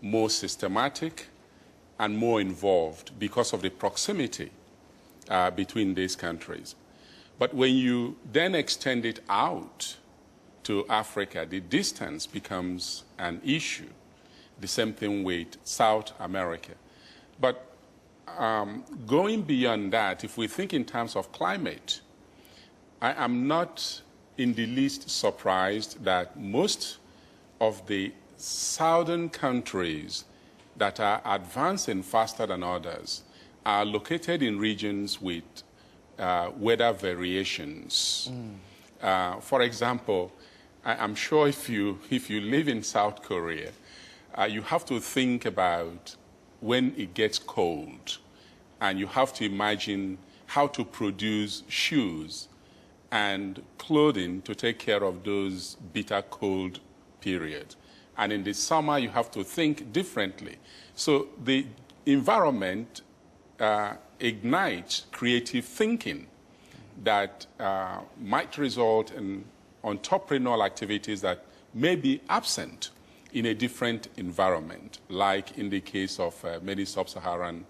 more systematic, and more involved because of the proximity between these countries. But when you then extend it out to Africa, the distance becomes an issue. The same thing with South America. But going beyond that, if we think in terms of climate, I am not in the least surprised that most of the southern countries that are advancing faster than others are located in regions with weather variations. For example, I'm sure if you live in South Korea, you have to think about when it gets cold, and you have to imagine how to produce shoes and clothing to take care of those bitter cold periods. And in the summer, you have to think differently. So the environment ignites creative thinking that might result in entrepreneurial activities that may be absent in a different environment, like in the case of many sub-Saharan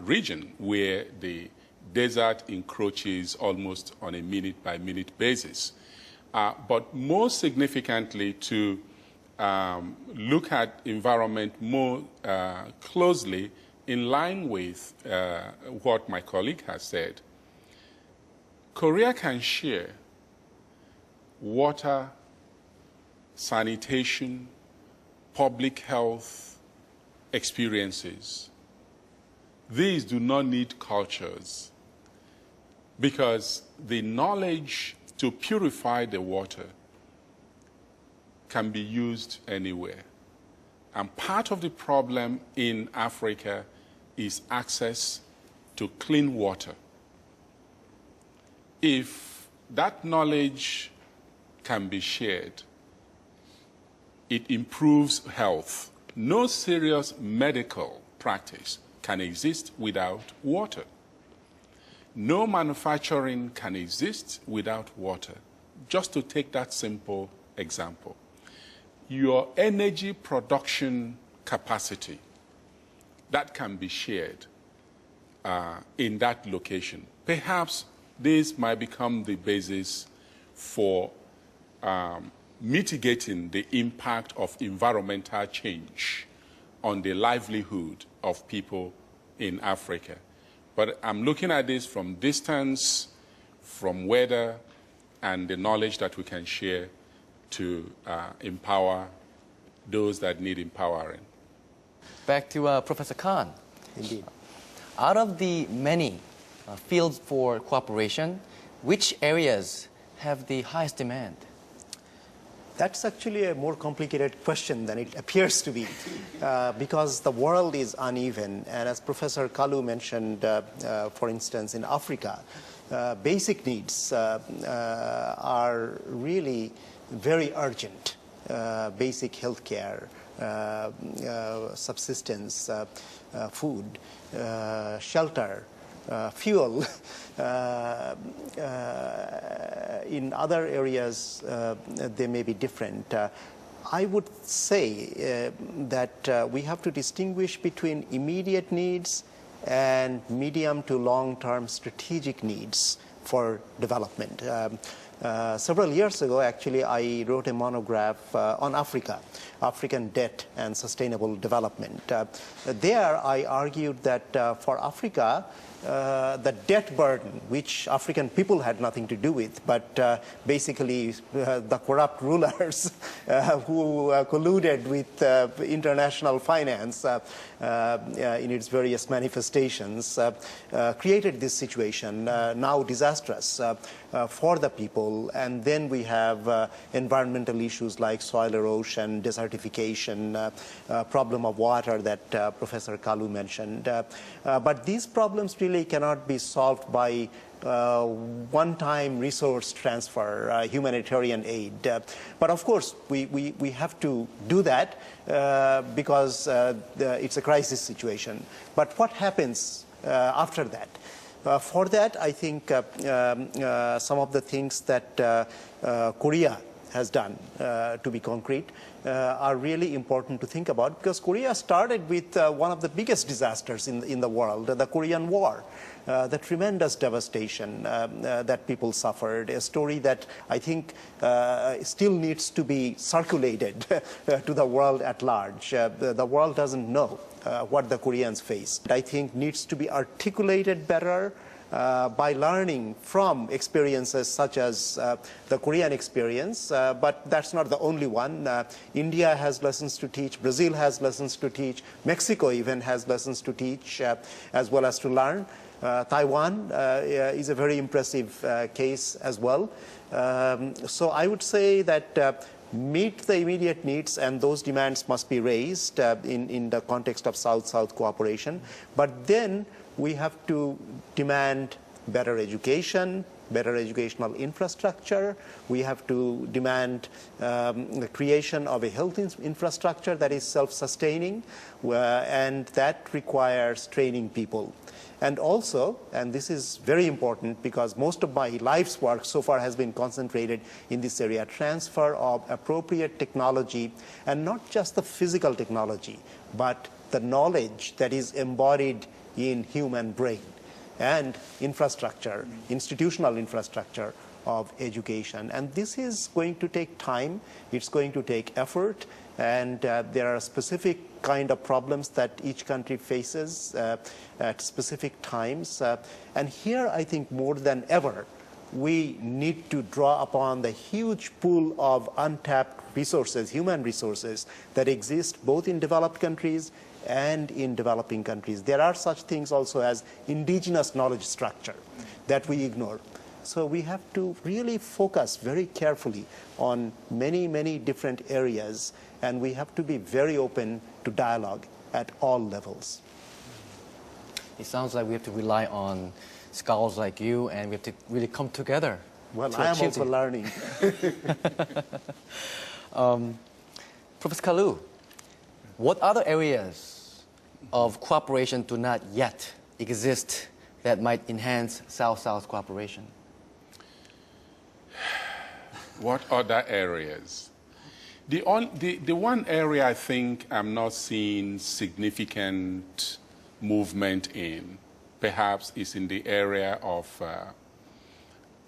region, where the desert encroaches almost on a minute-by-minute basis. But more significantly, to look at environment more closely in line with what my colleague has said, Korea can share water, sanitation, public health experiences. These do not need cultures, because the knowledge to purify the water can be used anywhere. And part of the problem in Africa is access to clean water. If that knowledge can be shared, it improves health. No serious medical practice can exist without water. No manufacturing can exist without water. Just to take that simple example. Your energy production capacity, that can be shared in that location. Perhaps this might become the basis for mitigating the impact of environmental change on the livelihood of people in Africa. But I'm looking at this from distance, from weather, and the knowledge that we can share to empower those that need empowering. Back to Professor Khan. Indeed. Out of the many fields for cooperation, which areas have the highest demand? That's actually a more complicated question than it appears to be, because the world is uneven. And as Professor Kalu mentioned, for instance, in Africa, basic needs are really very urgent. Basic health care, subsistence, food, shelter, fuel. In other areas, they may be different. I would say that we have to distinguish between immediate needs and medium to long-term strategic needs for development. Several years ago, actually, I wrote a monograph on Africa, African debt and sustainable development. There, I argued that for Africa, the debt burden, which African people had nothing to do with, but basically the corrupt rulers who colluded with international finance in its various manifestations, created this situation, now disastrous for the people. And then we have environmental issues like soil erosion, desertification, problem of water that Professor Kalu mentioned. But these problems really cannot be solved by one-time resource transfer, humanitarian aid. But of course, we have to do that because it's a crisis situation. But what happens after that? For that, I think some of the things that Korea has done, to be concrete, are really important to think about, because Korea started with one of the biggest disasters in the world, the Korean War. The tremendous devastation that people suffered, a story that I think still needs to be circulated to the world at large. The world doesn't know what the Koreans faced. I think needs to be articulated better by learning from experiences such as the Korean experience, but that's not the only one. India has lessons to teach, Brazil has lessons to teach, Mexico even has lessons to teach as well as to learn. Taiwan is a very impressive case as well. So I would say that meet the immediate needs, and those demands must be raised in the context of South-South cooperation. But then we have to demand better education, better educational infrastructure. We have to demand the creation of a health infrastructure that is self-sustaining, and that requires training people. And also, and this is very important because most of my life's work so far has been concentrated in this area, transfer of appropriate technology, and not just the physical technology, but the knowledge that is embodied in human brain and infrastructure, institutional infrastructure of education. And this is going to take time, it's going to take effort, and there are specific kind of problems that each country faces at specific times. And here, I think more than ever, we need to draw upon the huge pool of untapped resources, human resources, that exist both in developed countries and in developing countries. There are such things also as indigenous knowledge structure that we ignore. So we have to really focus very carefully on many, many different areas, and we have to be very open to dialogue at all levels. It sounds like we have to rely on scholars like you, and we have to really come together. Well, I am also learning. Professor Kalu, what other areas of cooperation do not yet exist that might enhance South-South cooperation? What other areas? The one area I think I'm not seeing significant movement in, perhaps, is in the area of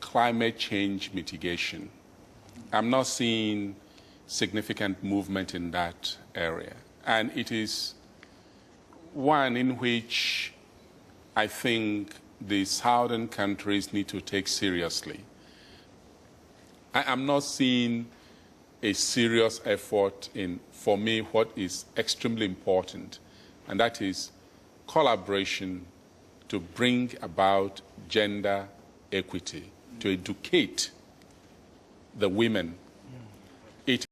climate change mitigation. I'm not seeing significant movement in that area. And it is one in which I think the southern countries need to take seriously. I am not seeing a serious effort in, for me, what is extremely important, and that is collaboration to bring about gender equity, to educate the women. It